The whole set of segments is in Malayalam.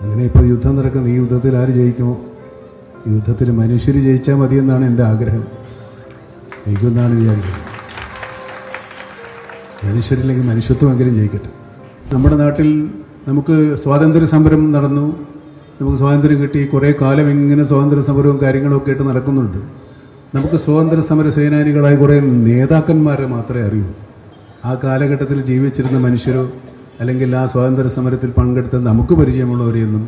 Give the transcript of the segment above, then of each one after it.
അങ്ങനെ ഇപ്പോൾ യുദ്ധം നടക്കുന്ന ഈ യുദ്ധത്തിൽ ആര് ജയിക്കുമോ? യുദ്ധത്തിൽ മനുഷ്യർ ജയിച്ചാൽ മതിയെന്നാണ് എൻ്റെ ആഗ്രഹം. ജയിക്കുമെന്നാണ് വിചാരിക്കുന്നത്. മനുഷ്യരില്ലെങ്കിൽ മനുഷ്യത്വമെങ്കിലും ജയിക്കട്ടെ. നമ്മുടെ നാട്ടിൽ നമുക്ക് സ്വാതന്ത്ര്യ സമരം നടന്നു, നമുക്ക് സ്വാതന്ത്ര്യം കിട്ടി. കുറേ കാലം ഇങ്ങനെ സ്വാതന്ത്ര്യ സമരവും കാര്യങ്ങളൊക്കെ ആയിട്ട് നടക്കുന്നുണ്ട്. നമുക്ക് സ്വാതന്ത്ര്യ സമര സേനാനികളായ കുറേ നേതാക്കന്മാരെ മാത്രമേ അറിയൂ. ആ കാലഘട്ടത്തിൽ ജീവിച്ചിരുന്ന മനുഷ്യരോ അല്ലെങ്കിൽ ആ സ്വാതന്ത്ര്യ സമരത്തിൽ പങ്കെടുത്ത നമുക്ക് പരിചയമുള്ളവരെയൊന്നും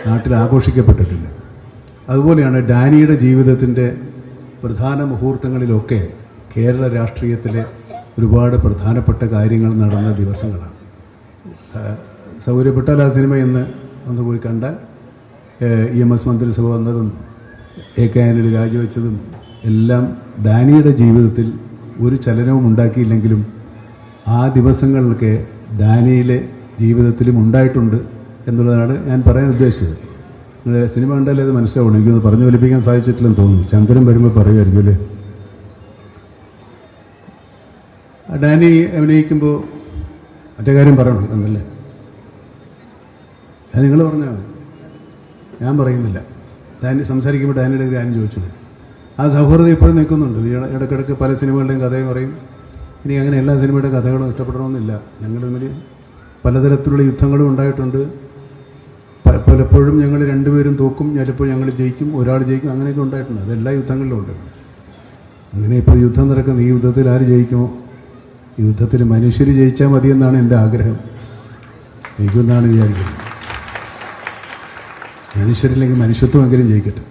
നാട്ടിൽ ആഘോഷിക്കപ്പെട്ടിട്ടില്ല. അതുപോലെയാണ് ഡാനിയുടെ ജീവിതത്തിൻ്റെ പ്രധാന മുഹൂർത്തങ്ങളിലൊക്കെ കേരള രാഷ്ട്രീയത്തിലെ ഒരുപാട് പ്രധാനപ്പെട്ട കാര്യങ്ങൾ നടന്ന ദിവസങ്ങളാണ്. സൗകര്യപ്പെട്ടാൽ ആ സിനിമ ഒന്ന് പോയി കണ്ടാൽ EMS മന്ത്രിസഭ വന്നതും AK ആന്റണി രാജിവെച്ചതും എല്ലാം ഡാനിയുടെ ജീവിതത്തിൽ ഒരു ചലനവും ഉണ്ടാക്കിയില്ലെങ്കിലും ആ ദിവസങ്ങളിലൊക്കെ ഡാനിയിലെ ജീവിതത്തിലും ഉണ്ടായിട്ടുണ്ട് എന്നുള്ളതാണ് ഞാൻ പറയാൻ ഉദ്ദേശിച്ചത്. നിങ്ങൾ സിനിമ കണ്ടാലേ അത് മനസ്സിലാവണം. എനിക്കൊന്ന് പറഞ്ഞു ഫലിപ്പിക്കാൻ സാധിച്ചിട്ടില്ലെന്ന് തോന്നുന്നു. ചന്ദ്രൻ വരുമ്പോൾ പറയുമായിരിക്കും അല്ലേ. ഡാനി അഭിനയിക്കുമ്പോൾ മറ്റേ കാര്യം പറയണം എന്നല്ലേ? അത് നിങ്ങൾ പറഞ്ഞാൽ മതി, ഞാൻ പറയുന്നില്ല. ഡാനി സംസാരിക്കുമ്പോൾ ഡാനിയുടെ കാര്യം ചോദിച്ചു. ആ സൗഹൃദം ഇപ്പോഴും നിൽക്കുന്നുണ്ട്. ഇടയ്ക്കിടയ്ക്ക് പല സിനിമകളുടെയും കഥയും പറയും. ഇനി അങ്ങനെ എല്ലാ സിനിമയുടെ കഥകളും ഇഷ്ടപ്പെടണമെന്നില്ല. ഞങ്ങൾ തമ്മിൽ പലതരത്തിലുള്ള യുദ്ധങ്ങളും ഉണ്ടായിട്ടുണ്ട്. പലപ്പോഴും ഞങ്ങൾ രണ്ടുപേരും തോക്കും, ചിലപ്പോൾ ഞങ്ങൾ ജയിക്കും, ഒരാൾ ജയിക്കും, അങ്ങനെയൊക്കെ ഉണ്ടായിട്ടുണ്ട്. അതെല്ലാ യുദ്ധങ്ങളിലും ഉണ്ട്. അങ്ങനെ ഇപ്പോൾ യുദ്ധം നടക്കുന്ന ഈ യുദ്ധത്തിൽ ആര് ജയിക്കുമോ? യുദ്ധത്തിൽ മനുഷ്യർ ജയിച്ചാൽ മതിയെന്നാണ് എൻ്റെ ആഗ്രഹം. ജയിക്കുമെന്നാണ് വിചാരിക്കുന്നത്. മനുഷ്യരില്ലെങ്കിൽ മനുഷ്യത്വമെങ്കിലും ജയിക്കട്ടെ.